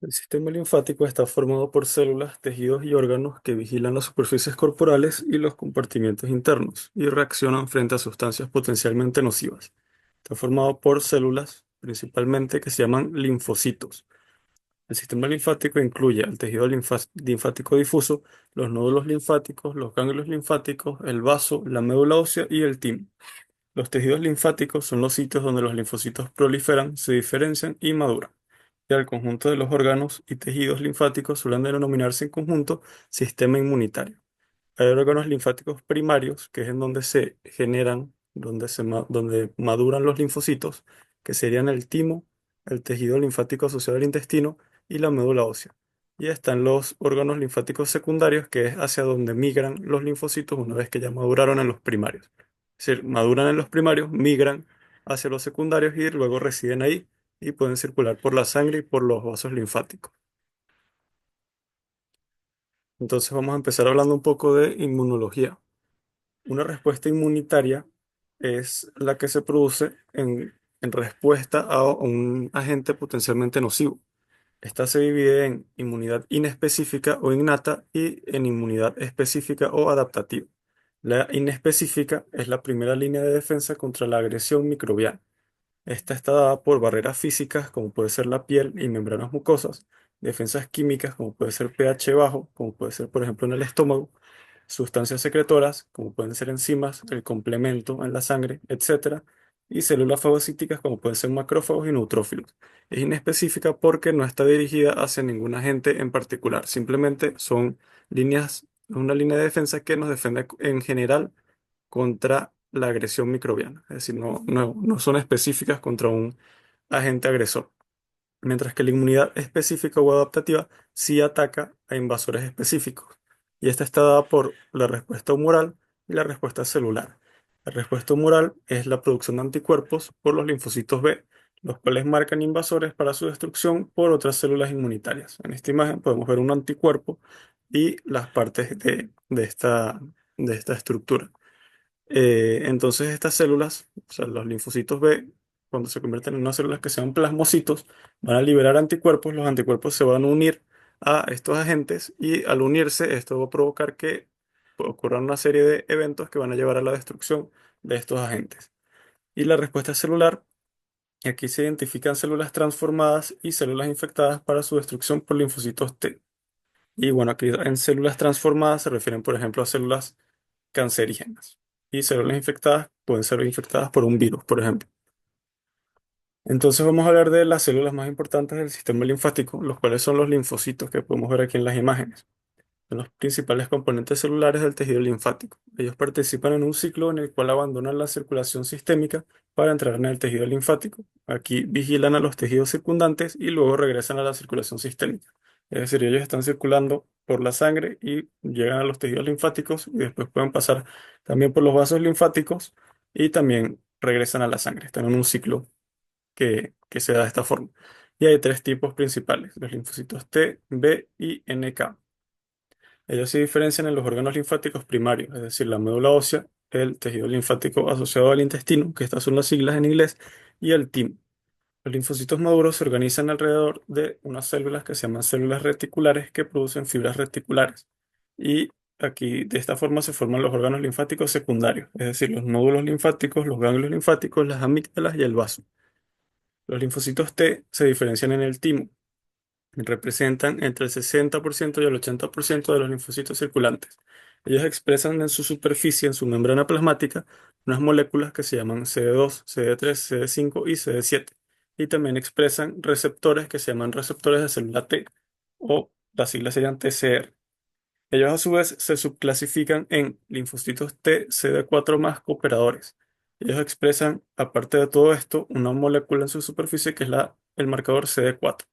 El sistema linfático está formado por células, tejidos y órganos que vigilan las superficies corporales y los compartimientos internos y reaccionan frente a sustancias potencialmente nocivas. Está formado por células principalmente que se llaman linfocitos. El sistema linfático incluye al tejido linfático difuso, los nódulos linfáticos, los ganglios linfáticos, el vaso, la médula ósea y el timo. Los tejidos linfáticos son los sitios donde los linfocitos proliferan, se diferencian y maduran. Y al conjunto de los órganos y tejidos linfáticos suelen denominarse en conjunto sistema inmunitario. Hay órganos linfáticos primarios, que es en donde se generan, donde maduran los linfocitos, que serían el timo, el tejido linfático asociado al intestino y la médula ósea. Y están los órganos linfáticos secundarios, que es hacia donde migran los linfocitos una vez que ya maduraron en los primarios. Es decir, maduran en los primarios, migran hacia los secundarios y luego residen ahí y pueden circular por la sangre y por los vasos linfáticos. Entonces vamos a empezar hablando un poco de inmunología. Una respuesta inmunitaria es la que se produce en respuesta a un agente potencialmente nocivo. Esta se divide en inmunidad inespecífica o innata y en inmunidad específica o adaptativa. La inespecífica es la primera línea de defensa contra la agresión microbiana. Esta está dada por barreras físicas, como puede ser la piel y membranas mucosas, defensas químicas, como puede ser pH bajo, como puede ser, por ejemplo, en el estómago, sustancias secretoras, como pueden ser enzimas, el complemento en la sangre, etcétera, y células fagocíticas, como pueden ser macrófagos y neutrófilos. Es inespecífica porque no está dirigida hacia ningún agente en particular, simplemente son una línea de defensa que nos defiende en general contra la agresión microbiana, es decir, no son específicas contra un agente agresor, mientras que la inmunidad específica o adaptativa sí ataca a invasores específicos, y esta está dada por la respuesta humoral y la respuesta celular. La respuesta humoral es la producción de anticuerpos por los linfocitos B, los cuales marcan invasores para su destrucción por otras células inmunitarias. En esta imagen podemos ver un anticuerpo y las partes de esta estructura. Entonces estas células, o sea, los linfocitos B, cuando se convierten en unas células que sean plasmocitos, van a liberar anticuerpos, los anticuerpos se van a unir a estos agentes y al unirse esto va a provocar que ocurran una serie de eventos que van a llevar a la destrucción de estos agentes. Y la respuesta celular, aquí se identifican células transformadas y células infectadas para su destrucción por linfocitos T. Y bueno, aquí en células transformadas se refieren, por ejemplo, a células cancerígenas. Y células infectadas pueden ser infectadas por un virus, por ejemplo. Entonces vamos a hablar de las células más importantes del sistema linfático, los cuales son los linfocitos que podemos ver aquí en las imágenes. Son los principales componentes celulares del tejido linfático. Ellos participan en un ciclo en el cual abandonan la circulación sistémica para entrar en el tejido linfático. Aquí vigilan a los tejidos circundantes y luego regresan a la circulación sistémica. Es decir, ellos están circulando por la sangre y llegan a los tejidos linfáticos y después pueden pasar también por los vasos linfáticos y también regresan a la sangre. Están en un ciclo que se da de esta forma. Y hay tres tipos principales, los linfocitos T, B y NK. Ellos se diferencian en los órganos linfáticos primarios, es decir, la médula ósea, el tejido linfático asociado al intestino, que estas son las siglas en inglés, y el timo. Los linfocitos maduros se organizan alrededor de unas células que se llaman células reticulares que producen fibras reticulares. Y aquí de esta forma se forman los órganos linfáticos secundarios, es decir, los nódulos linfáticos, los ganglios linfáticos, las amígdalas y el vaso. Los linfocitos T se diferencian en el timo. Representan entre el 60% y el 80% de los linfocitos circulantes. Ellos expresan en su superficie, en su membrana plasmática, unas moléculas que se llaman CD2, CD3, CD5 y CD7. Y también expresan receptores que se llaman receptores de célula T, o las siglas serían TCR. Ellos a su vez se subclasifican en linfocitos T CD4 más cooperadores. Ellos expresan, aparte de todo esto, una molécula en su superficie que es el marcador CD4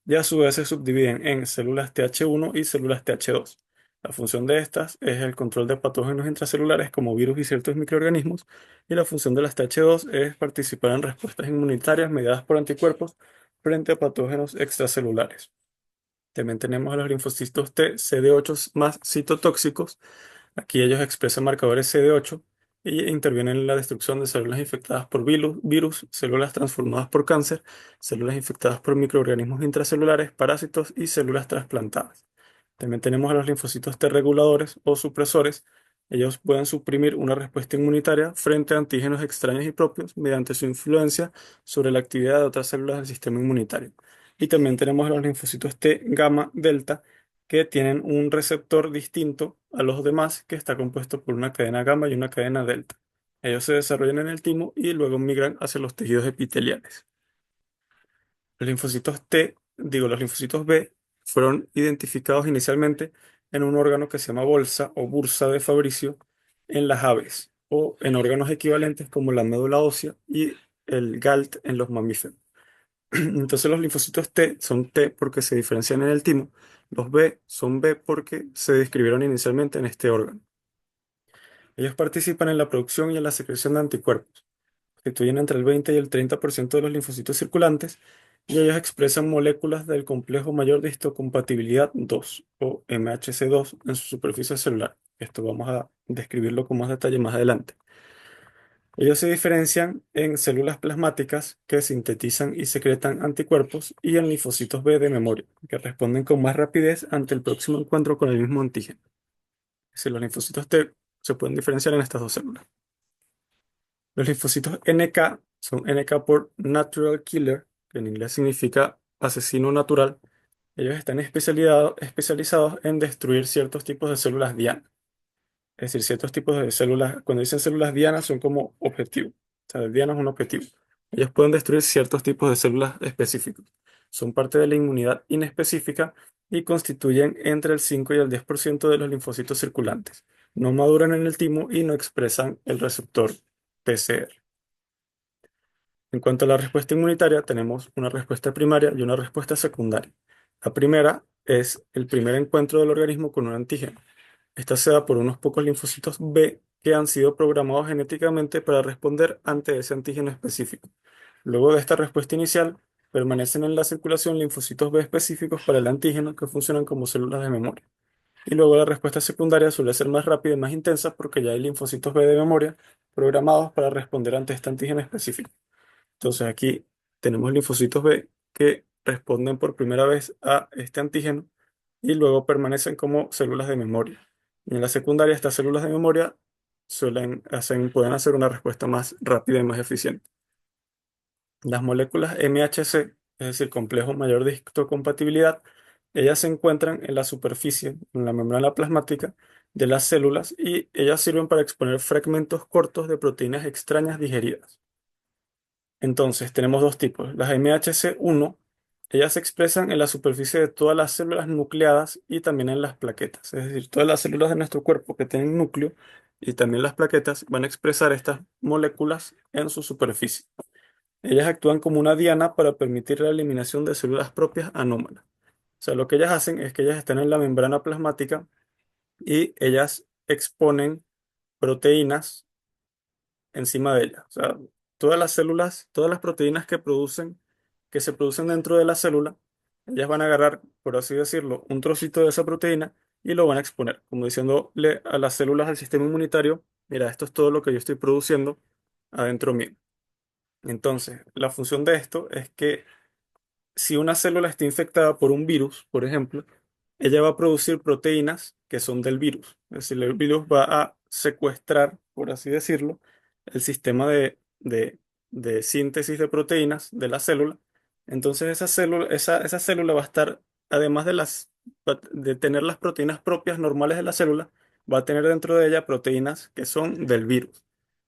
y a su vez se subdividen en células Th1 y células Th2. La función de estas es el control de patógenos intracelulares como virus y ciertos microorganismos, y la función de las Th2 es participar en respuestas inmunitarias mediadas por anticuerpos frente a patógenos extracelulares. También tenemos a los linfocitos T CD8 más citotóxicos. Aquí ellos expresan marcadores CD8 y intervienen en la destrucción de células infectadas por virus, células transformadas por cáncer, células infectadas por microorganismos intracelulares, parásitos y células trasplantadas. También tenemos a los linfocitos T reguladores o supresores. Ellos pueden suprimir una respuesta inmunitaria frente a antígenos extraños y propios mediante su influencia sobre la actividad de otras células del sistema inmunitario. Y también tenemos a los linfocitos T gamma delta, que tienen un receptor distinto a los demás, que está compuesto por una cadena gamma y una cadena delta. Ellos se desarrollan en el timo y luego migran hacia los tejidos epiteliales. Los linfocitos B fueron identificados inicialmente en un órgano que se llama bolsa o bursa de Fabricio en las aves, o en órganos equivalentes como la médula ósea y el GALT en los mamíferos. Entonces los linfocitos T son T porque se diferencian en el timo, los B son B porque se describieron inicialmente en este órgano. Ellos participan en la producción y en la secreción de anticuerpos, constituyen entre el 20 y el 30% de los linfocitos circulantes, y ellos expresan moléculas del complejo mayor de histocompatibilidad 2 o MHC2 en su superficie celular. Esto vamos a describirlo con más detalle más adelante. Ellos se diferencian en células plasmáticas que sintetizan y secretan anticuerpos y en linfocitos B de memoria, que responden con más rapidez ante el próximo encuentro con el mismo antígeno. Si los linfocitos T se pueden diferenciar en estas dos células. Los linfocitos NK son NK por Natural Killer, que en inglés significa asesino natural. Ellos están especializados en destruir ciertos tipos de células diana. Es decir, ciertos tipos de células, cuando dicen células dianas, son como objetivo. O sea, el diana es un objetivo. Ellos pueden destruir ciertos tipos de células específicos. Son parte de la inmunidad inespecífica y constituyen entre el 5 y el 10% de los linfocitos circulantes. No maduran en el timo y no expresan el receptor TCR. En cuanto a la respuesta inmunitaria, tenemos una respuesta primaria y una respuesta secundaria. La primera es el primer encuentro del organismo con un antígeno. Esta se da por unos pocos linfocitos B que han sido programados genéticamente para responder ante ese antígeno específico. Luego de esta respuesta inicial, permanecen en la circulación linfocitos B específicos para el antígeno que funcionan como células de memoria. Y luego la respuesta secundaria suele ser más rápida y más intensa porque ya hay linfocitos B de memoria programados para responder ante este antígeno específico. Entonces aquí tenemos linfocitos B que responden por primera vez a este antígeno y luego permanecen como células de memoria. Y en la secundaria, estas células de memoria pueden hacer una respuesta más rápida y más eficiente. Las moléculas MHC, es decir, complejo mayor de histocompatibilidad, ellas se encuentran en la superficie, en la membrana plasmática de las células, y ellas sirven para exponer fragmentos cortos de proteínas extrañas digeridas. Entonces, tenemos dos tipos. Las MHC1, ellas se expresan en la superficie de todas las células nucleadas y también en las plaquetas. Es decir, todas las células de nuestro cuerpo que tienen núcleo y también las plaquetas van a expresar estas moléculas en su superficie. Ellas actúan como una diana para permitir la eliminación de células propias anómalas. O sea, lo que ellas hacen es que ellas están en la membrana plasmática y ellas exponen proteínas encima de ella. O sea, todas las células, todas las proteínas que se producen dentro de la célula, ellas van a agarrar, por así decirlo, un trocito de esa proteína y lo van a exponer, como diciéndole a las células del sistema inmunitario, mira, esto es todo lo que yo estoy produciendo adentro mío. Entonces, la función de esto es que si una célula está infectada por un virus, por ejemplo, ella va a producir proteínas que son del virus. Es decir, el virus va a secuestrar, por así decirlo, el sistema de síntesis de proteínas de la célula. Entonces esa célula va a estar, además de tener las proteínas propias normales de la célula, va a tener dentro de ella proteínas que son del virus.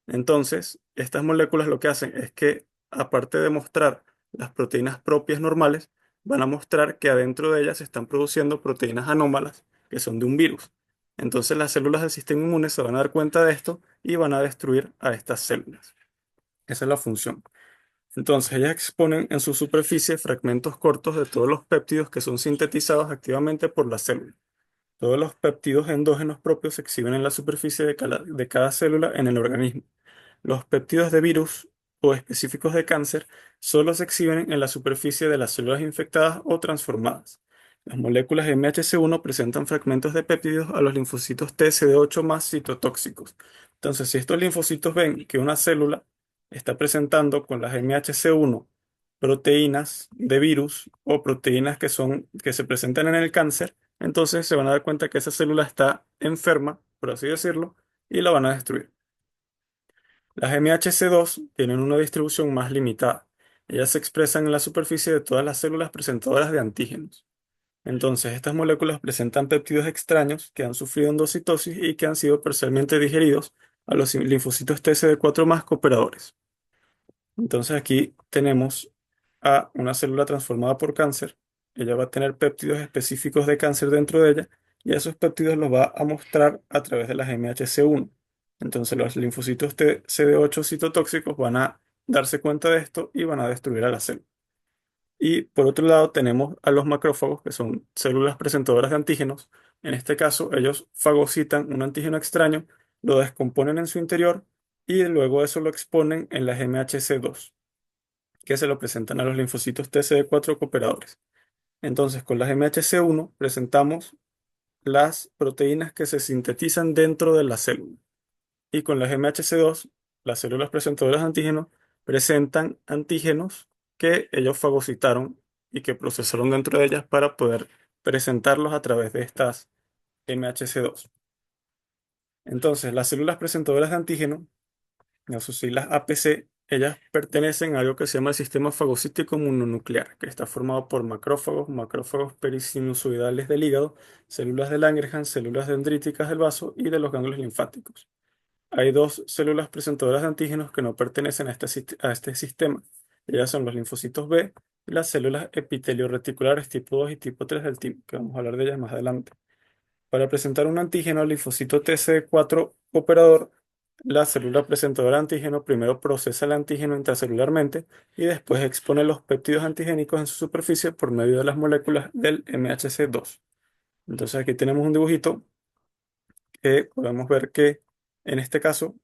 Entonces, estas moléculas lo que hacen es que, aparte de mostrar las proteínas propias normales, van a mostrar que adentro de ellas se están produciendo proteínas anómalas que son de un virus. Entonces las células del sistema inmune se van a dar cuenta de esto y van a destruir a estas células. Esa es la función. Entonces ellas exponen en su superficie fragmentos cortos de todos los péptidos que son sintetizados activamente por la célula. Todos los péptidos endógenos propios se exhiben en la superficie de cada célula en el organismo. Los péptidos de virus o específicos de cáncer solo se exhiben en la superficie de las células infectadas o transformadas. Las moléculas MHC1 presentan fragmentos de péptidos a los linfocitos TCD8 más citotóxicos. Entonces, si estos linfocitos ven que una célula está presentando con las MHC1 proteínas de virus o proteínas que se presentan en el cáncer, entonces se van a dar cuenta que esa célula está enferma, por así decirlo, y la van a destruir. Las MHC2 tienen una distribución más limitada. Ellas se expresan en la superficie de todas las células presentadoras de antígenos. Entonces, estas moléculas presentan péptidos extraños que han sufrido endocitosis y que han sido parcialmente digeridos a los linfocitos TCD4 más cooperadores. Entonces, aquí tenemos a una célula transformada por cáncer. Ella va a tener péptidos específicos de cáncer dentro de ella y esos péptidos los va a mostrar a través de las MHC1. Entonces, los linfocitos TCD8 citotóxicos van a darse cuenta de esto y van a destruir a la célula. Y por otro lado tenemos a los macrófagos, que son células presentadoras de antígenos. En este caso, ellos fagocitan un antígeno extraño, lo descomponen en su interior y luego eso lo exponen en las MHC2, que se lo presentan a los linfocitos TCD4 cooperadores. Entonces, con las MHC1 presentamos las proteínas que se sintetizan dentro de la célula. Y con las MHC2, las células presentadoras de antígenos presentan antígenos que ellos fagocitaron y que procesaron dentro de ellas para poder presentarlos a través de estas MHC2. Entonces, las células presentadoras de antígeno, a sus siglas APC, ellas pertenecen a algo que se llama el sistema fagocítico mononuclear, que está formado por macrófagos, macrófagos perisinusoidales del hígado, células de Langerhans, células dendríticas del vaso y de los ganglios linfáticos. Hay dos células presentadoras de antígenos que no pertenecen a este sistema. Ellas son los linfocitos B y las células epitelio-reticulares tipo 2 y tipo 3 del timo, que vamos a hablar de ellas más adelante. Para presentar un antígeno al linfocito TCD4 operador, la célula presentadora de antígeno primero procesa el antígeno intracelularmente y después expone los péptidos antigénicos en su superficie por medio de las moléculas del MHC2. Entonces aquí tenemos un dibujito que podemos ver que en este caso,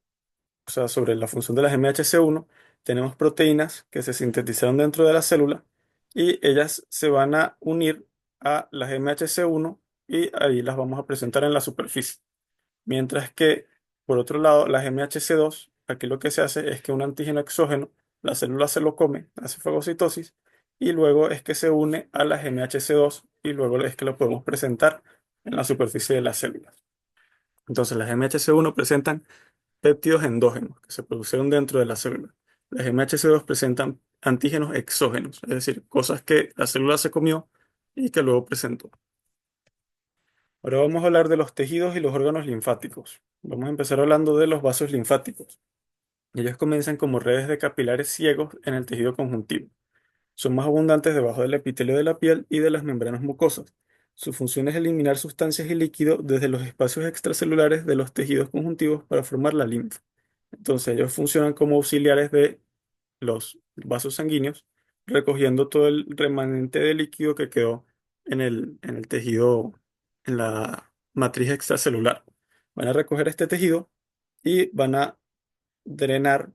o sea, sobre la función de las MHC1, tenemos proteínas que se sintetizaron dentro de la célula y ellas se van a unir a las MHC1 y ahí las vamos a presentar en la superficie. Mientras que, por otro lado, las MHC2, aquí lo que se hace es que un antígeno exógeno, la célula se lo come, hace fagocitosis, y luego es que se une a las MHC2 y luego es que lo podemos presentar en la superficie de las células. Entonces, las MHC1 presentan péptidos endógenos que se produjeron dentro de la célula. Las MHC2 presentan antígenos exógenos, es decir, cosas que la célula se comió y que luego presentó. Ahora vamos a hablar de los tejidos y los órganos linfáticos. Vamos a empezar hablando de los vasos linfáticos. Ellos comienzan como redes de capilares ciegos en el tejido conjuntivo. Son más abundantes debajo del epitelio de la piel y de las membranas mucosas. Su función es eliminar sustancias y líquidos desde los espacios extracelulares de los tejidos conjuntivos para formar la linfa. Entonces ellos funcionan como auxiliares de los vasos sanguíneos, recogiendo todo el remanente de líquido que quedó en el tejido, en la matriz extracelular. Van a recoger este tejido y van a drenar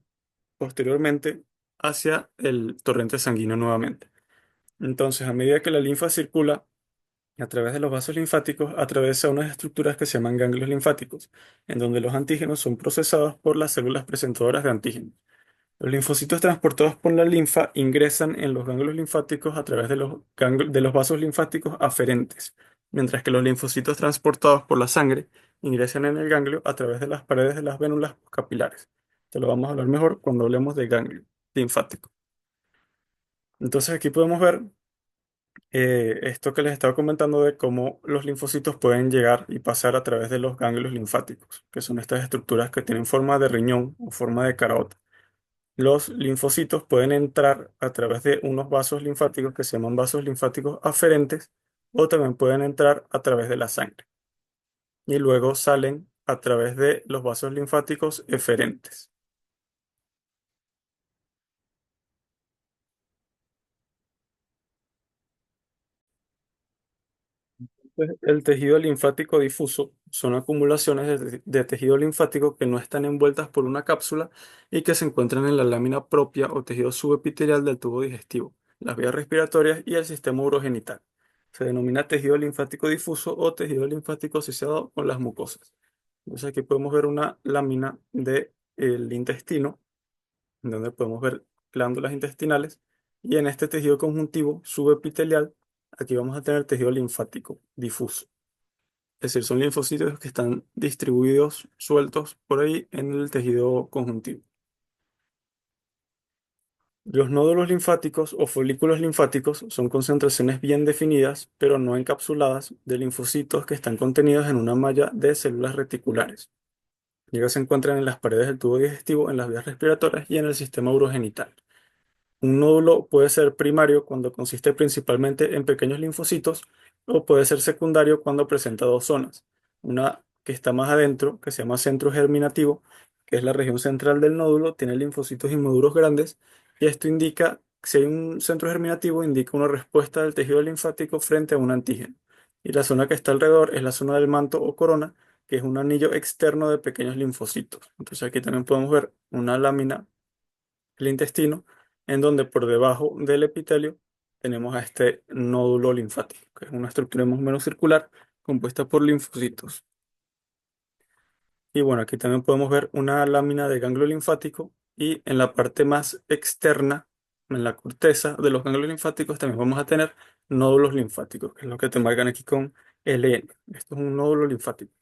posteriormente hacia el torrente sanguíneo nuevamente. Entonces, a medida que la linfa circula a través de los vasos linfáticos, atraviesa unas estructuras que se llaman ganglios linfáticos, en donde los antígenos son procesados por las células presentadoras de antígenos. Los linfocitos transportados por la linfa ingresan en los ganglios linfáticos a través de de los vasos linfáticos aferentes, mientras que los linfocitos transportados por la sangre ingresan en el ganglio a través de las paredes de las vénulas capilares. Te lo vamos a hablar mejor cuando hablemos de ganglio linfático. Entonces aquí podemos ver esto que les estaba comentando de cómo los linfocitos pueden llegar y pasar a través de los ganglios linfáticos, que son estas estructuras que tienen forma de riñón o forma de carota. Los linfocitos pueden entrar a través de unos vasos linfáticos que se llaman vasos linfáticos aferentes o también pueden entrar a través de la sangre y luego salen a través de los vasos linfáticos eferentes. Pues, el tejido linfático difuso son acumulaciones de tejido linfático que no están envueltas por una cápsula y que se encuentran en la lámina propia o tejido subepitelial del tubo digestivo, las vías respiratorias y el sistema urogenital. Se denomina tejido linfático difuso o tejido linfático asociado con las mucosas. Entonces aquí podemos ver una lámina del intestino, donde podemos ver glándulas intestinales, y en este tejido conjuntivo subepitelial, aquí vamos a tener tejido linfático difuso. Es decir, son linfocitos que están distribuidos, sueltos por ahí en el tejido conjuntivo. Los nódulos linfáticos o folículos linfáticos son concentraciones bien definidas, pero no encapsuladas, de linfocitos que están contenidos en una malla de células reticulares. Ellos se encuentran en las paredes del tubo digestivo, en las vías respiratorias y en el sistema urogenital. Un nódulo puede ser primario cuando consiste principalmente en pequeños linfocitos, o puede ser secundario cuando presenta dos zonas. Una que está más adentro, que se llama centro germinativo, que es la región central del nódulo, tiene linfocitos inmaduros grandes, y esto indica, si hay un centro germinativo, indica una respuesta del tejido linfático frente a un antígeno. Y la zona que está alrededor es la zona del manto o corona, que es un anillo externo de pequeños linfocitos. Entonces aquí también podemos ver una lámina del intestino, en donde por debajo del epitelio tenemos a este nódulo linfático, que es una estructura más o menos circular compuesta por linfocitos. Y bueno, aquí también podemos ver una lámina de ganglio linfático, y en la parte más externa, en la corteza de los ganglios linfáticos, también vamos a tener nódulos linfáticos, que es lo que te marcan aquí con LN. Esto es un nódulo linfático.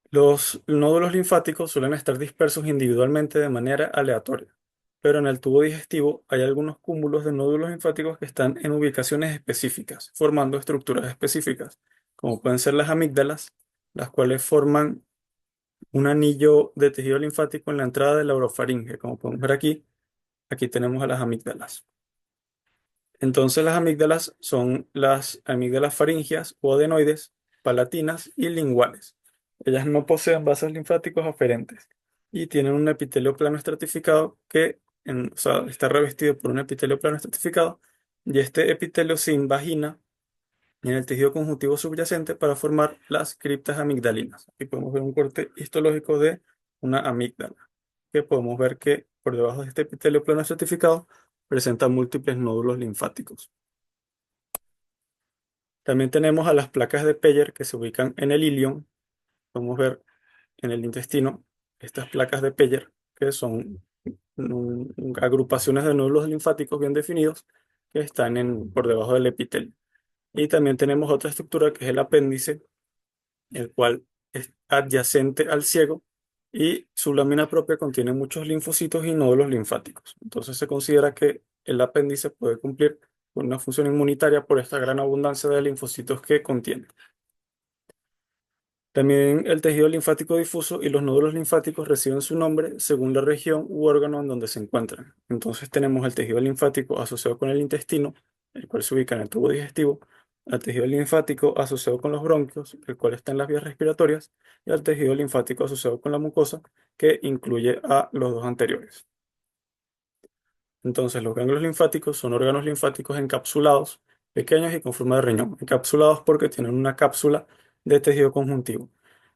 Los nódulos linfáticos suelen estar dispersos individualmente de manera aleatoria, pero en el tubo digestivo hay algunos cúmulos de nódulos linfáticos que están en ubicaciones específicas, formando estructuras específicas, como pueden ser las amígdalas, las cuales forman un anillo de tejido linfático en la entrada de la orofaringe. Como podemos ver aquí, aquí tenemos a las amígdalas. Entonces las amígdalas son las amígdalas faringias o adenoides, palatinas y linguales. Ellas no poseen vasos linfáticos aferentes y tienen un epitelio plano estratificado o sea, está revestido por un epitelio plano estratificado, y este epitelio se invagina en el tejido conjuntivo subyacente para formar las criptas amigdalinas. Aquí podemos ver un corte histológico de una amígdala, que podemos ver que por debajo de este epitelio plano estratificado presenta múltiples nódulos linfáticos. También tenemos a las placas de Peyer, que se ubican en el ilion. Podemos ver en el intestino estas placas de Peyer, que son agrupaciones de nódulos linfáticos bien definidos que están por debajo del epitelio. Y también tenemos otra estructura que es el apéndice, el cual es adyacente al ciego, y su lámina propia contiene muchos linfocitos y nódulos linfáticos. Entonces se considera que el apéndice puede cumplir con una función inmunitaria por esta gran abundancia de linfocitos que contiene. También el tejido linfático difuso y los nódulos linfáticos reciben su nombre según la región u órgano en donde se encuentran. Entonces tenemos el tejido linfático asociado con el intestino, el cual se ubica en el tubo digestivo, al tejido linfático asociado con los bronquios, el cual está en las vías respiratorias, y al tejido linfático asociado con la mucosa, que incluye a los dos anteriores. Entonces, los ganglios linfáticos son órganos linfáticos encapsulados, pequeños y con forma de riñón, encapsulados porque tienen una cápsula de tejido conjuntivo.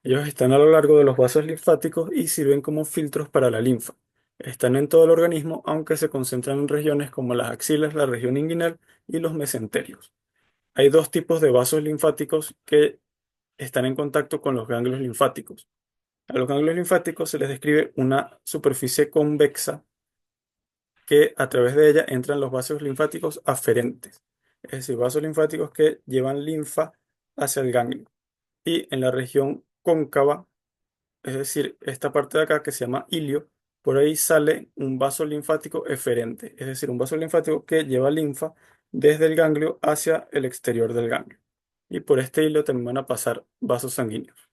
Ellos están a lo largo de los vasos linfáticos y sirven como filtros para la linfa. Están en todo el organismo, aunque se concentran en regiones como las axilas, la región inguinal y los mesenterios. Hay dos tipos de vasos linfáticos que están en contacto con los ganglios linfáticos. A los ganglios linfáticos se les describe una superficie convexa, que a través de ella entran los vasos linfáticos aferentes, es decir, vasos linfáticos que llevan linfa hacia el ganglio. Y en la región cóncava, es decir, esta parte de acá que se llama ilio, por ahí sale un vaso linfático eferente, es decir, un vaso linfático que lleva linfa desde el ganglio hacia el exterior del ganglio. Y por este hilo también van a pasar vasos sanguíneos.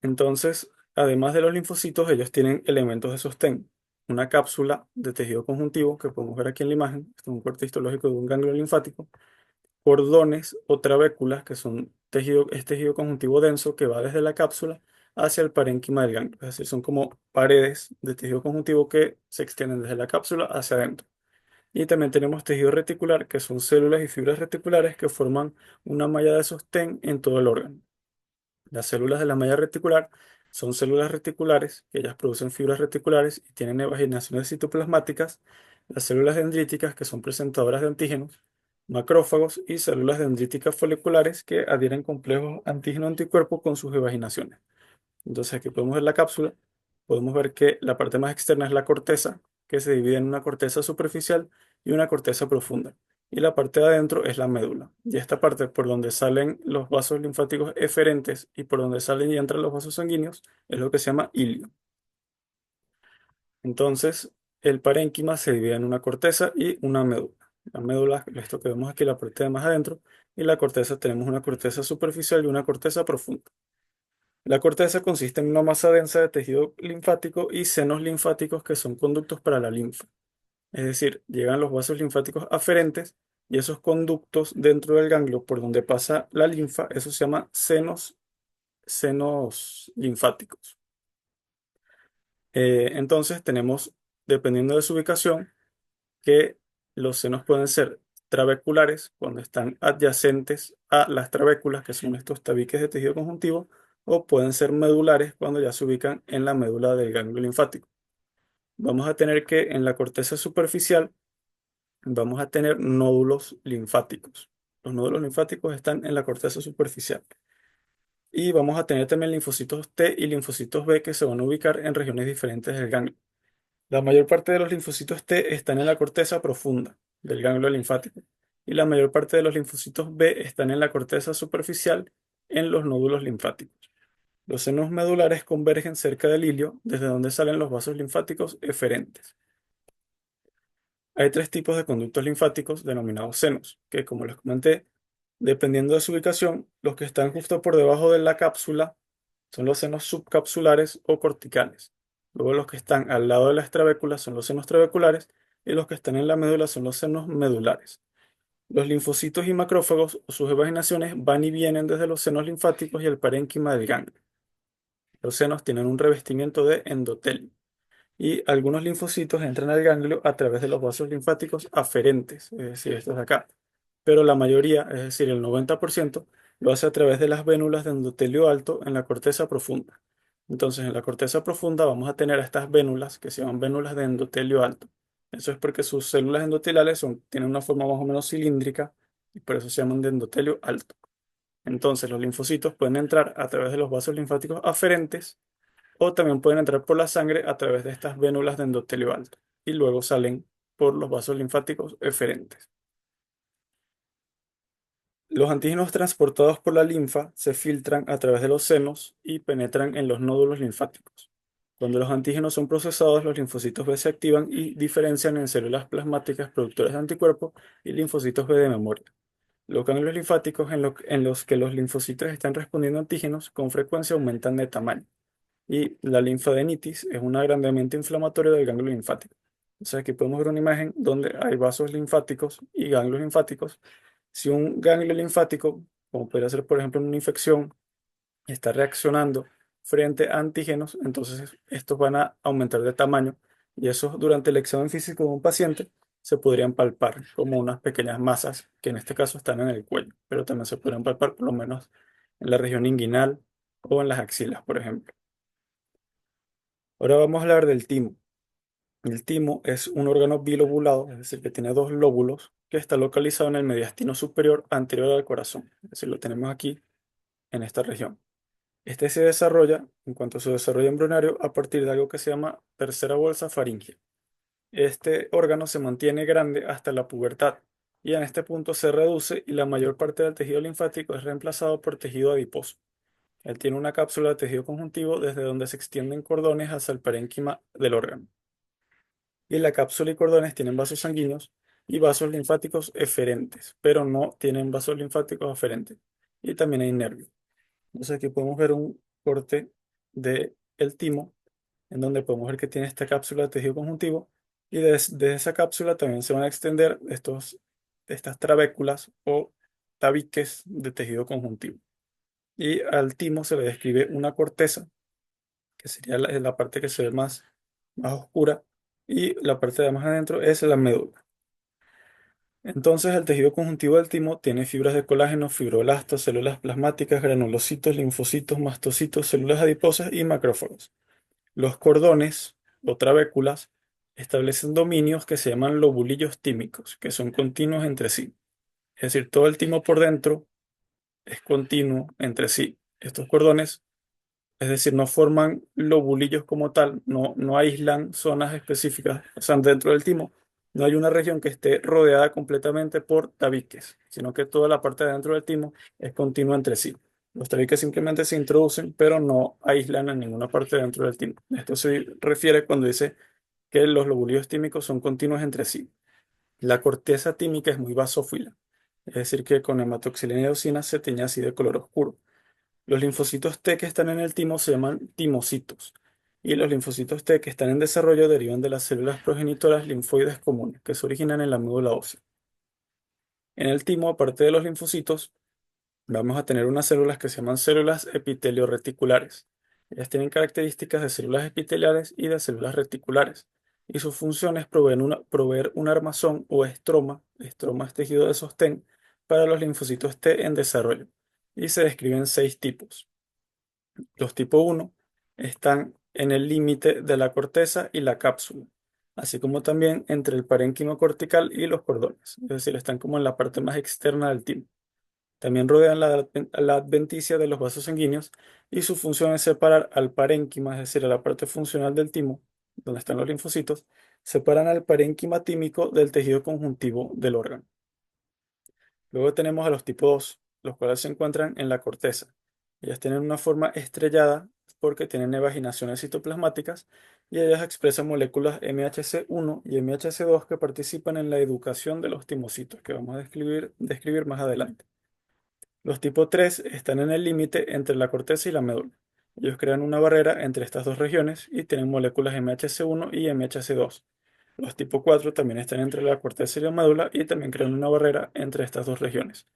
Entonces, además de los linfocitos, ellos tienen elementos de sostén. Una cápsula de tejido conjuntivo, que podemos ver aquí en la imagen, este es un corte histológico de un ganglio linfático, cordones o trabéculas, que es tejido conjuntivo denso que va desde la cápsula hacia el parénquima del ganglio. Es decir, son como paredes de tejido conjuntivo que se extienden desde la cápsula hacia adentro. Y también tenemos tejido reticular, que son células y fibras reticulares que forman una malla de sostén en todo el órgano. Las células de la malla reticular son células reticulares, que ellas producen fibras reticulares y tienen evaginaciones citoplasmáticas. Las células dendríticas, que son presentadoras de antígenos, macrófagos y células dendríticas foliculares que adhieren complejos antígeno-anticuerpo con sus evaginaciones. Entonces aquí podemos ver la cápsula, podemos ver que la parte más externa es la corteza, que se divide en una corteza superficial y una corteza profunda. Y la parte de adentro es la médula. Y esta parte por donde salen los vasos linfáticos eferentes y por donde salen y entran los vasos sanguíneos es lo que se llama ilio. Entonces, el parénquima se divide en una corteza y una médula. La médula, esto que vemos aquí, la parte de más adentro, y la corteza tenemos una corteza superficial y una corteza profunda. La corteza consiste en una masa densa de tejido linfático y senos linfáticos que son conductos para la linfa. Es decir, llegan los vasos linfáticos aferentes y esos conductos dentro del ganglio por donde pasa la linfa, eso se llama senos linfáticos. Entonces tenemos, dependiendo de su ubicación, que los senos pueden ser trabeculares cuando están adyacentes a las trabéculas, que son estos tabiques de tejido conjuntivo, o pueden ser medulares cuando ya se ubican en la médula del ganglio linfático. Vamos a tener que en la corteza superficial vamos a tener nódulos linfáticos. Los nódulos linfáticos están en la corteza superficial. Y vamos a tener también linfocitos T y linfocitos B que se van a ubicar en regiones diferentes del ganglio. La mayor parte de los linfocitos T están en la corteza profunda del ganglio linfático y la mayor parte de los linfocitos B están en la corteza superficial en los nódulos linfáticos. Los senos medulares convergen cerca del ilio, desde donde salen los vasos linfáticos eferentes. Hay tres tipos de conductos linfáticos denominados senos, que como les comenté, dependiendo de su ubicación, los que están justo por debajo de la cápsula son los senos subcapsulares o corticales. Luego los que están al lado de las trabéculas son los senos trabeculares y los que están en la médula son los senos medulares. Los linfocitos y macrófagos o sus evaginaciones van y vienen desde los senos linfáticos y el parénquima del ganglio. Los senos tienen un revestimiento de endotelio y algunos linfocitos entran al ganglio a través de los vasos linfáticos aferentes, es decir, estos de acá. Pero la mayoría, es decir, el 90%, lo hace a través de las vénulas de endotelio alto en la corteza profunda. Entonces, en la corteza profunda vamos a tener estas vénulas que se llaman vénulas de endotelio alto. Eso es porque sus células endoteliales tienen una forma más o menos cilíndrica y por eso se llaman de endotelio alto. Entonces, los linfocitos pueden entrar a través de los vasos linfáticos aferentes o también pueden entrar por la sangre a través de estas vénulas de endotelio alto y luego salen por los vasos linfáticos eferentes. Los antígenos transportados por la linfa se filtran a través de los senos y penetran en los nódulos linfáticos. Cuando los antígenos son procesados, los linfocitos B se activan y diferencian en células plasmáticas productoras de anticuerpos y linfocitos B de memoria. Los ganglios linfáticos en los que los linfocitos están respondiendo a antígenos con frecuencia aumentan de tamaño. Y la linfadenitis es un agrandamiento inflamatorio del ganglio linfático. Entonces aquí podemos ver una imagen donde hay vasos linfáticos y ganglios linfáticos. Si un ganglio linfático, como podría ser por ejemplo una infección, está reaccionando frente a antígenos, entonces estos van a aumentar de tamaño y esos durante el examen físico de un paciente se podrían palpar como unas pequeñas masas que en este caso están en el cuello, pero también se podrían palpar por lo menos en la región inguinal o en las axilas, por ejemplo. Ahora vamos a hablar del timo. El timo es un órgano bilobulado, es decir, que tiene dos lóbulos, que está localizado en el mediastino superior anterior al corazón. Es decir, lo tenemos aquí en esta región. Este se desarrolla, en cuanto a su desarrollo embrionario, a partir de algo que se llama tercera bolsa faríngea. Este órgano se mantiene grande hasta la pubertad y en este punto se reduce y la mayor parte del tejido linfático es reemplazado por tejido adiposo. Él tiene una cápsula de tejido conjuntivo desde donde se extienden cordones hasta el parénquima del órgano. Y la cápsula y cordones tienen vasos sanguíneos y vasos linfáticos eferentes, pero no tienen vasos linfáticos aferentes. Y también hay nervios. Entonces aquí podemos ver un corte del timo, en donde podemos ver que tiene esta cápsula de tejido conjuntivo y de esa cápsula también se van a extender estas trabéculas o tabiques de tejido conjuntivo. Y al timo se le describe una corteza, que sería la parte que se ve más oscura, y la parte de más adentro es la médula. Entonces, el tejido conjuntivo del timo tiene fibras de colágeno, fibroblastos, células plasmáticas, granulocitos, linfocitos, mastocitos, células adiposas y macrófagos. Los cordones o trabéculas establecen dominios que se llaman lobulillos tímicos, que son continuos entre sí. Es decir, todo el timo por dentro es continuo entre sí. Estos cordones, es decir, no forman lobulillos como tal, no aíslan zonas específicas. O sea, dentro del timo no hay una región que esté rodeada completamente por tabiques, sino que toda la parte de dentro del timo es continua entre sí. Los tabiques simplemente se introducen, pero no aíslan en ninguna parte dentro del timo. Esto se refiere cuando dice que los lobulillos tímicos son continuos entre sí. La corteza tímica es muy basófila, es decir, que con hematoxilina y eosina se teñe así de color oscuro. Los linfocitos T que están en el timo se llaman timocitos, y los linfocitos T que están en desarrollo derivan de las células progenitoras linfoides comunes que se originan en la médula ósea. En el timo, aparte de los linfocitos, vamos a tener unas células que se llaman células epitelio-reticulares. Ellas tienen características de células epiteliales y de células reticulares, y su función es proveer un armazón o estroma, estroma es tejido de sostén, para los linfocitos T en desarrollo, y se describen 6 tipos. Los tipo 1 están en el límite de la corteza y la cápsula, así como también entre el parénquima cortical y los cordones, es decir, están como en la parte más externa del timo. También rodean la adventicia de los vasos sanguíneos y su función es separar al parénquima, es decir, a la parte funcional del timo, donde están los linfocitos, separan al parénquima tímico del tejido conjuntivo del órgano. Luego tenemos a los tipo 2, los cuales se encuentran en la corteza. Ellas tienen una forma estrellada porque tienen evaginaciones citoplasmáticas y ellas expresan moléculas MHC1 y MHC2 que participan en la educación de los timocitos, que vamos a describir más adelante. Los tipo 3 están en el límite entre la corteza y la médula. Ellos crean una barrera entre estas dos regiones y tienen moléculas MHC1 y MHC2. Los tipo 4 también están entre la corteza y la médula y también crean una barrera entre estas dos regiones.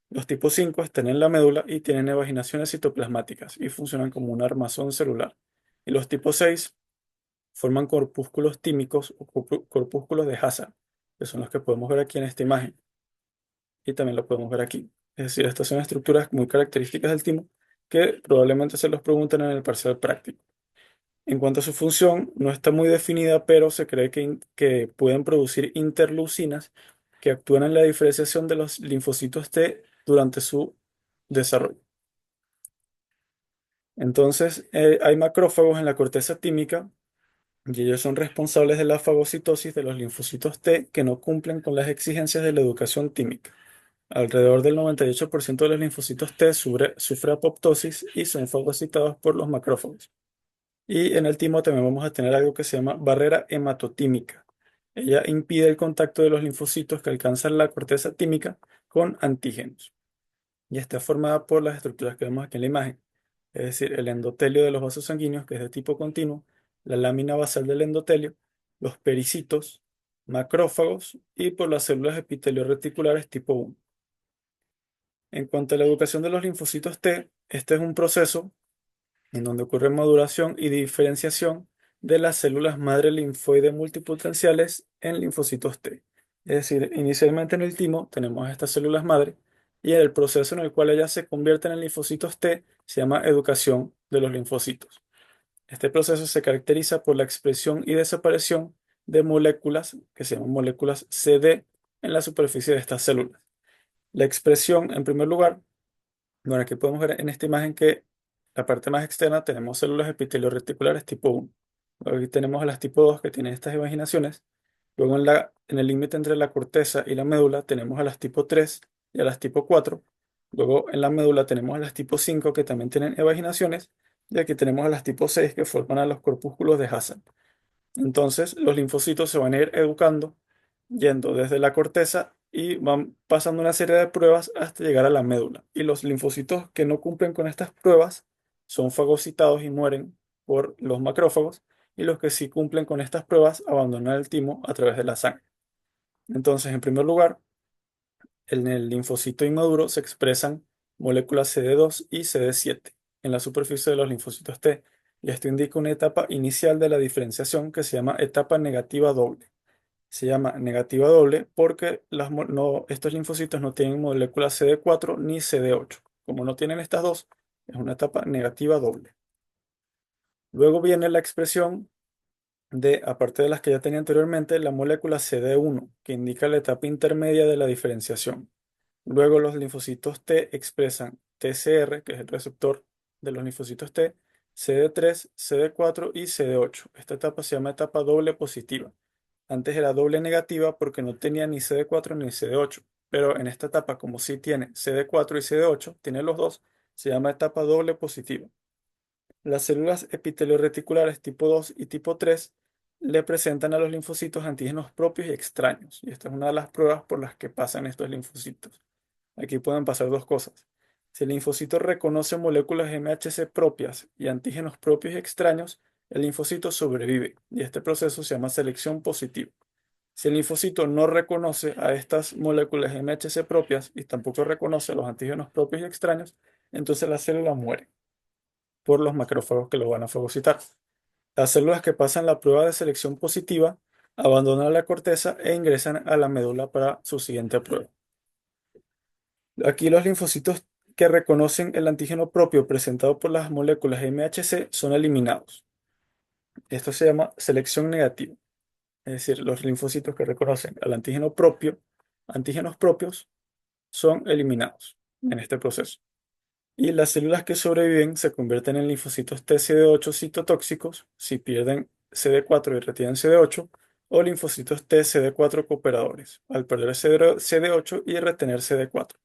Los tipo 5 están en la médula y tienen evaginaciones citoplasmáticas y funcionan como un armazón celular. Y los tipo 6 forman corpúsculos tímicos o corpúsculos de Hazard, que son los que podemos ver aquí en esta imagen y también lo podemos ver aquí. Es decir, estas son estructuras muy características del timo que probablemente se los pregunten en el parcial práctico. En cuanto a su función, no está muy definida, pero se cree que pueden producir interleucinas que actúan en la diferenciación de los linfocitos T durante su desarrollo. Entonces, hay macrófagos en la corteza tímica y ellos son responsables de la fagocitosis de los linfocitos T que no cumplen con las exigencias de la educación tímica. Alrededor del 98% de los linfocitos T sufre apoptosis y son fagocitados por los macrófagos. Y en el timo también vamos a tener algo que se llama barrera hematotímica. Ella impide el contacto de los linfocitos que alcanzan la corteza tímica con antígenos. Y está formada por las estructuras que vemos aquí en la imagen. Es decir, el endotelio de los vasos sanguíneos, que es de tipo continuo, la lámina basal del endotelio, los pericitos, macrófagos y por las células epitelio-reticulares tipo 1. En cuanto a la educación de los linfocitos T, este es un proceso en donde ocurre maduración y diferenciación de las células madre linfoide multipotenciales en linfocitos T. Es decir, inicialmente en el timo tenemos estas células madre y el proceso en el cual ellas se convierten en linfocitos T se llama educación de los linfocitos. Este proceso se caracteriza por la expresión y desaparición de moléculas que se llaman moléculas CD en la superficie de estas células. La expresión, en primer lugar, bueno, aquí podemos ver en esta imagen que la parte más externa tenemos células epitelio-reticulares tipo 1. Luego aquí tenemos a las tipo 2 que tienen estas evaginaciones. Luego en el límite entre la corteza y la médula tenemos a las tipo 3 y a las tipo 4. Luego en la médula tenemos a las tipo 5 que también tienen evaginaciones. Y aquí tenemos a las tipo 6 que forman a los corpúsculos de Hazard. Entonces, los linfocitos se van a ir educando, yendo desde la corteza y van pasando una serie de pruebas hasta llegar a la médula. Y los linfocitos que no cumplen con estas pruebas son fagocitados y mueren por los macrófagos, y los que sí cumplen con estas pruebas abandonan el timo a través de la sangre. Entonces, en primer lugar, en el linfocito inmaduro se expresan moléculas CD2 y CD7 en la superficie de los linfocitos T, y esto indica una etapa inicial de la diferenciación que se llama etapa negativa doble. Se llama negativa doble porque estos linfocitos no tienen moléculas CD4 ni CD8. Como no tienen estas dos, es una etapa negativa doble. Luego viene la expresión de, aparte de las que ya tenía anteriormente, la molécula CD1, que indica la etapa intermedia de la diferenciación. Luego los linfocitos T expresan TCR, que es el receptor de los linfocitos T, CD3, CD4 y CD8. Esta etapa se llama etapa doble positiva. Antes era doble negativa porque no tenía ni CD4 ni CD8, pero en esta etapa, como sí tiene CD4 y CD8, tiene los dos, se llama etapa doble positiva. Las células epitelioreticulares tipo 2 y tipo 3 le presentan a los linfocitos antígenos propios y extraños, y esta es una de las pruebas por las que pasan estos linfocitos. Aquí pueden pasar dos cosas. Si el linfocito reconoce moléculas MHC propias y antígenos propios y extraños, el linfocito sobrevive, y este proceso se llama selección positiva. Si el linfocito no reconoce a estas moléculas MHC propias y tampoco reconoce a los antígenos propios y extraños, entonces la célula muere por los macrófagos que lo van a fagocitar. Las células que pasan la prueba de selección positiva abandonan la corteza e ingresan a la médula para su siguiente prueba. Aquí los linfocitos que reconocen el antígeno propio presentado por las moléculas MHC son eliminados. Esto se llama selección negativa. Es decir, los linfocitos que reconocen al antígeno propio, antígenos propios, son eliminados en este proceso. Y las células que sobreviven se convierten en linfocitos TCD8 citotóxicos si pierden CD4 y retienen CD8, o linfocitos TCD4 cooperadores al perder CD8 y retener CD4.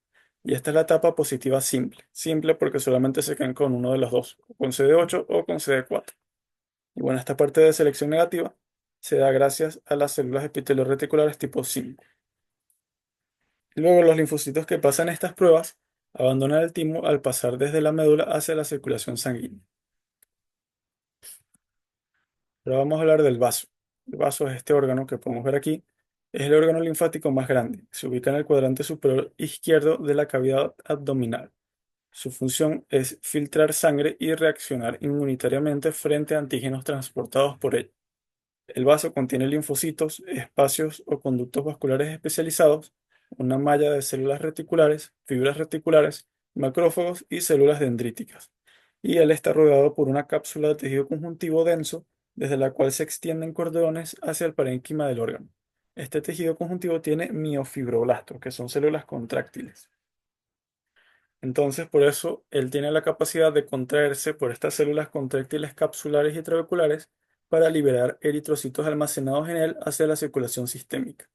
Y esta es la etapa positiva simple. Simple porque solamente se quedan con uno de los dos, con CD8 o con CD4. Y bueno, esta parte de selección negativa se da gracias a las células epitelioreticulares tipo 5. Luego, los linfocitos que pasan estas pruebas abandonan el timo al pasar desde la médula hacia la circulación sanguínea. Ahora vamos a hablar del vaso. El vaso es este órgano que podemos ver aquí. Es el órgano linfático más grande. Se ubica en el cuadrante superior izquierdo de la cavidad abdominal. Su función es filtrar sangre y reaccionar inmunitariamente frente a antígenos transportados por él. El vaso contiene linfocitos, espacios o conductos vasculares especializados, una malla de células reticulares, fibras reticulares, macrófagos y células dendríticas. Y él está rodeado por una cápsula de tejido conjuntivo denso, desde la cual se extienden cordones hacia el parénquima del órgano. Este tejido conjuntivo tiene miofibroblastos, que son células contráctiles. Entonces, por eso, él tiene la capacidad de contraerse por estas células contráctiles capsulares y trabeculares para liberar eritrocitos almacenados en él hacia la circulación sistémica.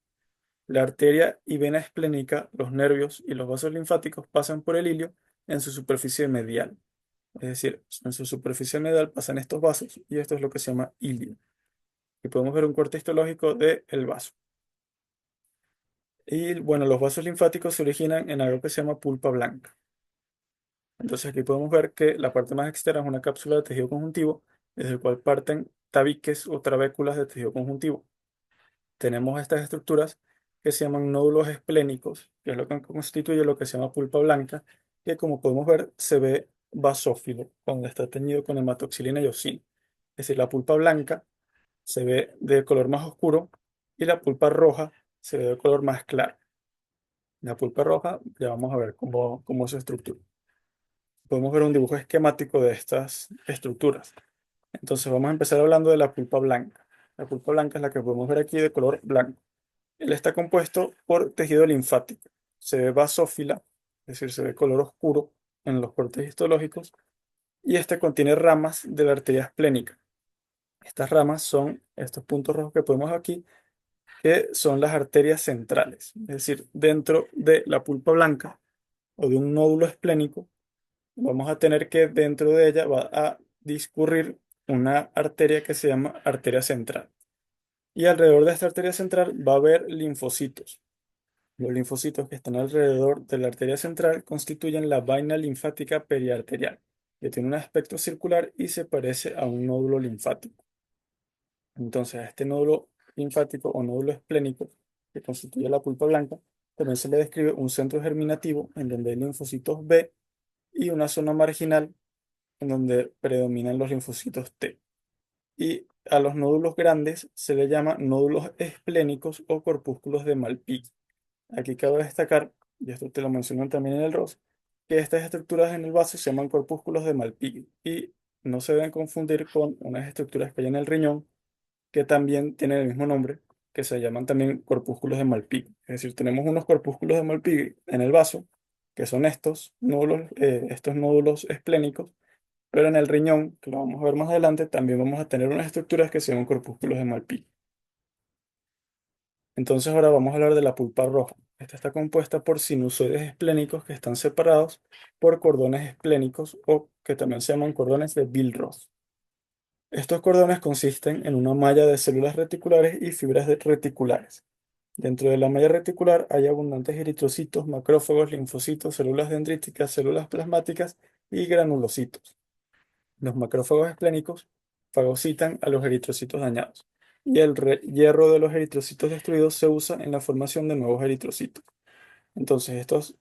La arteria y vena esplénica, los nervios y los vasos linfáticos pasan por el ilio en su superficie medial. Es decir, en su superficie medial pasan estos vasos y esto es lo que se llama ilio. Y podemos ver un corte histológico del vaso. Y bueno, los vasos linfáticos se originan en algo que se llama pulpa blanca. Entonces aquí podemos ver que la parte más externa es una cápsula de tejido conjuntivo, desde el cual parten tabiques o trabéculas de tejido conjuntivo. Tenemos estas estructuras que se llaman nódulos esplénicos, que es lo que constituye lo que se llama pulpa blanca, que como podemos ver se ve basófilo cuando está teñido con hematoxilina y eosina. Es decir, la pulpa blanca se ve de color más oscuro y la pulpa roja se ve de color más claro. La pulpa roja, ya vamos a ver cómo se estructura. Podemos ver un dibujo esquemático de estas estructuras. Entonces vamos a empezar hablando de la pulpa blanca. La pulpa blanca es la que podemos ver aquí de color blanco. Él está compuesto por tejido linfático. Se ve basófila, es decir, se ve color oscuro en los cortes histológicos. Y este contiene ramas de la arteria esplénica. Estas ramas son estos puntos rojos que podemos ver aquí, que son las arterias centrales. Es decir, dentro de la pulpa blanca o de un nódulo esplénico, vamos a tener que dentro de ella va a discurrir una arteria que se llama arteria central. Y alrededor de esta arteria central va a haber linfocitos. Los linfocitos que están alrededor de la arteria central constituyen la vaina linfática periarterial, que tiene un aspecto circular y se parece a un nódulo linfático. Entonces, a este nódulo linfático o nódulo esplénico que constituye la pulpa blanca, también se le describe un centro germinativo en donde hay linfocitos B y una zona marginal en donde predominan los linfocitos T. Y a los nódulos grandes se le llama nódulos esplénicos o corpúsculos de Malpighi. Aquí cabe destacar, y esto te lo mencionan también en el ROS, que estas estructuras en el vaso se llaman corpúsculos de Malpighi y no se deben confundir con unas estructuras que hay en el riñón que también tienen el mismo nombre, que se llaman también corpúsculos de Malpighi. Es decir, tenemos unos corpúsculos de Malpighi en el vaso, que son estos nódulos esplénicos, pero en el riñón, que lo vamos a ver más adelante, también vamos a tener unas estructuras que se llaman corpúsculos de Malpighi. Entonces ahora vamos a hablar de la pulpa roja. Esta está compuesta por sinusoides esplénicos que están separados por cordones esplénicos o que también se llaman cordones de Billroth. Estos cordones consisten en una malla de células reticulares y fibras reticulares. Dentro de la malla reticular hay abundantes eritrocitos, macrófagos, linfocitos, células dendríticas, células plasmáticas y granulocitos. Los macrófagos esplénicos fagocitan a los eritrocitos dañados y el hierro de los eritrocitos destruidos se usa en la formación de nuevos eritrocitos. Entonces, estos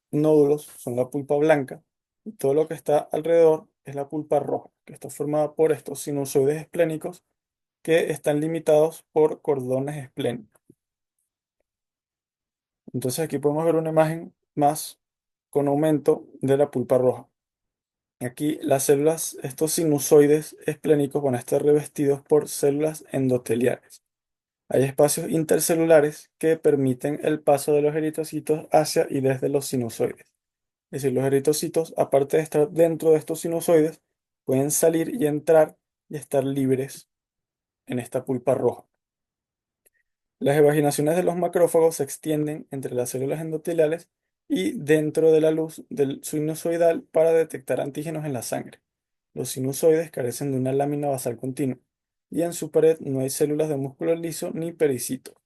nódulos son la pulpa blanca y todo lo que está alrededor es la pulpa roja, que está formada por estos sinusoides esplénicos que están limitados por cordones esplénicos. Entonces, aquí podemos ver una imagen más con aumento de la pulpa roja. Aquí las células, estos sinusoides esplénicos van a estar revestidos por células endoteliales. Hay espacios intercelulares que permiten el paso de los eritrocitos hacia y desde los sinusoides. Es decir, los eritrocitos, aparte de estar dentro de estos sinusoides, pueden salir y entrar y estar libres en esta pulpa roja. Las evaginaciones de los macrófagos se extienden entre las células endoteliales y dentro de la luz del sinusoidal para detectar antígenos en la sangre. Los sinusoides carecen de una lámina basal continua y en su pared no hay células de músculo liso ni pericito.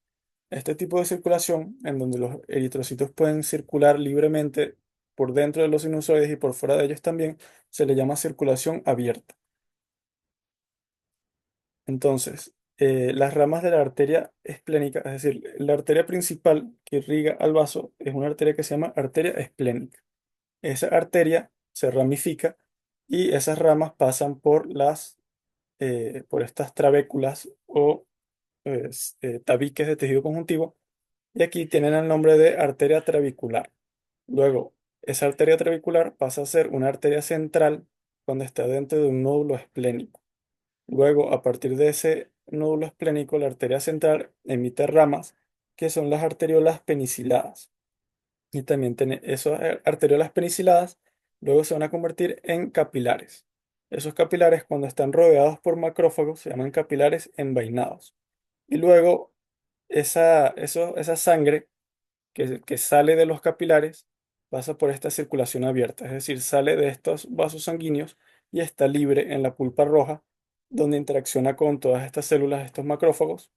Este tipo de circulación, en donde los eritrocitos pueden circular libremente por dentro de los sinusoides y por fuera de ellos también, se le llama circulación abierta. Entonces, las ramas de la arteria esplénica, es decir, la arteria principal que irriga al vaso es una arteria que se llama arteria esplénica. Esa arteria se ramifica y esas ramas pasan por estas trabéculas o tabiques de tejido conjuntivo y aquí tienen el nombre de arteria trabicular. Luego, esa arteria trabicular pasa a ser una arteria central cuando está dentro de un nódulo esplénico. Luego, a partir de ese nódulo esplénico, la arteria central emite ramas que son las arteriolas peniciladas. Y también esas arteriolas peniciladas luego se van a convertir en capilares. Esos capilares, cuando están rodeados por macrófagos, se llaman capilares envainados. Y luego esa sangre que sale de los capilares pasa por esta circulación abierta, es decir, sale de estos vasos sanguíneos y está libre en la pulpa roja, donde interacciona con todas estas células, estos macrófagos,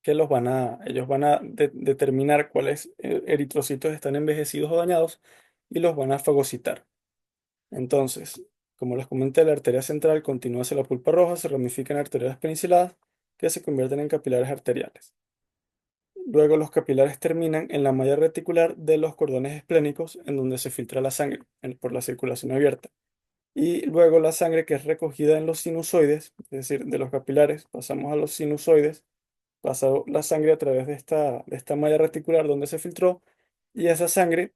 que ellos van a determinar cuáles eritrocitos están envejecidos o dañados y los van a fagocitar. Entonces, como les comenté, la arteria central continúa hacia la pulpa roja, se ramifica en arterias peniciladas que se convierten en capilares arteriales. Luego los capilares terminan en la malla reticular de los cordones esplénicos, en donde se filtra la sangre por la circulación abierta. Y luego la sangre que es recogida en los sinusoides, es decir, de los capilares, pasamos a los sinusoides, pasa la sangre a través de esta malla reticular donde se filtró, y esa sangre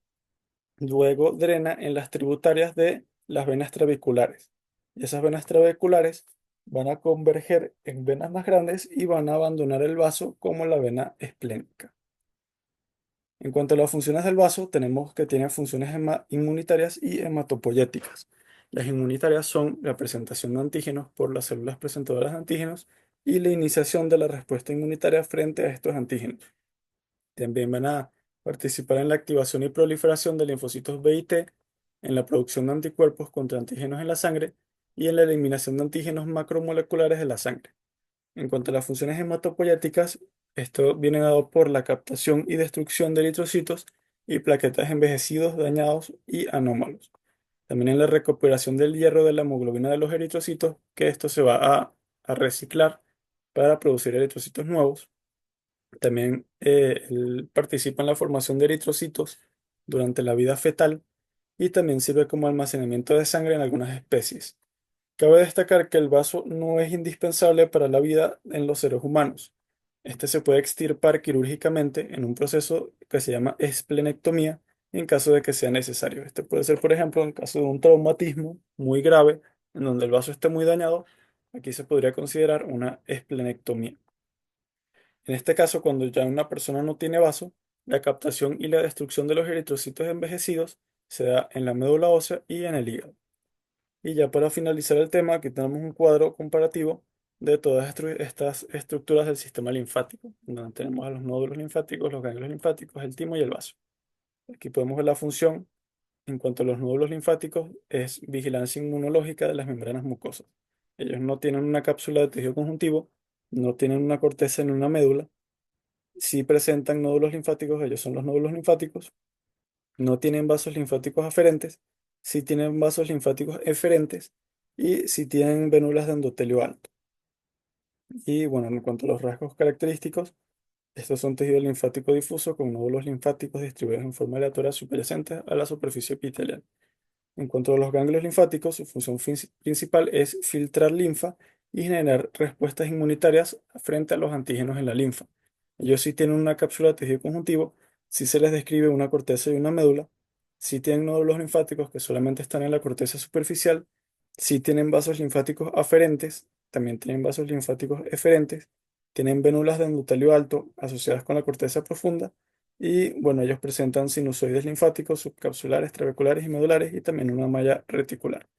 luego drena en las tributarias de las venas trabeculares. Y esas venas trabeculares van a converger en venas más grandes y van a abandonar el vaso como la vena esplénica. En cuanto a las funciones del vaso, tenemos que tiene funciones inmunitarias y hematopoyéticas. Las inmunitarias son la presentación de antígenos por las células presentadoras de antígenos y la iniciación de la respuesta inmunitaria frente a estos antígenos. También van a participar en la activación y proliferación de linfocitos B y T, en la producción de anticuerpos contra antígenos en la sangre y en la eliminación de antígenos macromoleculares de la sangre. En cuanto a las funciones hematopoyéticas, esto viene dado por la captación y destrucción de eritrocitos y plaquetas envejecidos, dañados y anómalos. También en la recuperación del hierro de la hemoglobina de los eritrocitos, que esto se va a reciclar para producir eritrocitos nuevos. También él participa en la formación de eritrocitos durante la vida fetal y también sirve como almacenamiento de sangre en algunas especies. Cabe destacar que el vaso no es indispensable para la vida en los seres humanos. Este se puede extirpar quirúrgicamente en un proceso que se llama esplenectomía en caso de que sea necesario. Este puede ser, por ejemplo, en caso de un traumatismo muy grave, en donde el vaso esté muy dañado. Aquí se podría considerar una esplenectomía. En este caso, cuando ya una persona no tiene vaso, la captación y la destrucción de los eritrocitos envejecidos se da en la médula ósea y en el hígado. Y ya para finalizar el tema, aquí tenemos un cuadro comparativo de todas estas estructuras del sistema linfático, donde tenemos a los nódulos linfáticos, los ganglios linfáticos, el timo y el vaso. Aquí podemos ver la función en cuanto a los nódulos linfáticos, es vigilancia inmunológica de las membranas mucosas. Ellos no tienen una cápsula de tejido conjuntivo, no tienen una corteza ni una médula. Si presentan nódulos linfáticos, ellos son los nódulos linfáticos. No tienen vasos linfáticos aferentes, sí tienen vasos linfáticos eferentes y sí tienen vénulas de endotelio alto. Y bueno, en cuanto a los rasgos característicos, estos son tejido linfático difuso con nódulos linfáticos distribuidos en forma aleatoria subyacentes a la superficie epitelial. En cuanto a los ganglios linfáticos, su función principal es filtrar linfa y generar respuestas inmunitarias frente a los antígenos en la linfa. Ellos sí tienen una cápsula de tejido conjuntivo, sí se les describe una corteza y una médula, sí tienen nódulos linfáticos que solamente están en la corteza superficial, sí tienen vasos linfáticos aferentes, también tienen vasos linfáticos eferentes, tienen vénulas de endotelio alto asociadas con la corteza profunda y bueno, ellos presentan sinusoides linfáticos subcapsulares, trabeculares y medulares y también una malla reticular.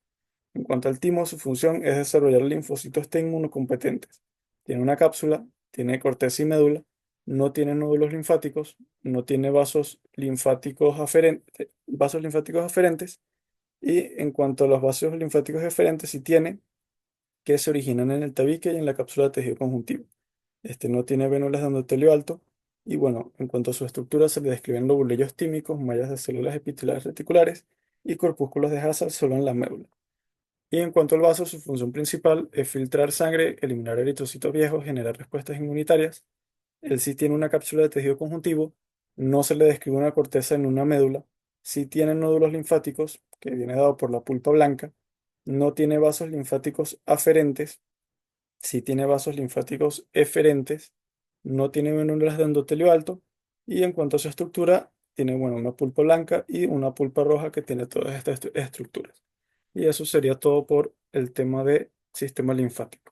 En cuanto al timo, su función es desarrollar linfocitos T inmunocompetentes. Tiene una cápsula, tiene corteza y médula, no tiene nódulos linfáticos, no tiene vasos linfáticos aferentes y en cuanto a los vasos linfáticos eferentes, sí tiene que se originan en el tabique y en la cápsula de tejido conjuntivo. Este no tiene vénulas de endotelio alto. Y bueno, en cuanto a su estructura, se le describen lobulillos tímicos, mallas de células epiteliales reticulares y corpúsculos de Hassall solo en la médula. Y en cuanto al vaso, su función principal es filtrar sangre, eliminar eritrocitos viejos, generar respuestas inmunitarias. Él sí tiene una cápsula de tejido conjuntivo, no se le describe una corteza en una médula, sí tiene nódulos linfáticos, que viene dado por la pulpa blanca, no tiene vasos linfáticos aferentes, sí tiene vasos linfáticos eferentes, no tiene vénulas de endotelio alto y en cuanto a su estructura, tiene bueno, una pulpa blanca y una pulpa roja que tiene todas estas estructuras. Y eso sería todo por el tema de sistema linfático.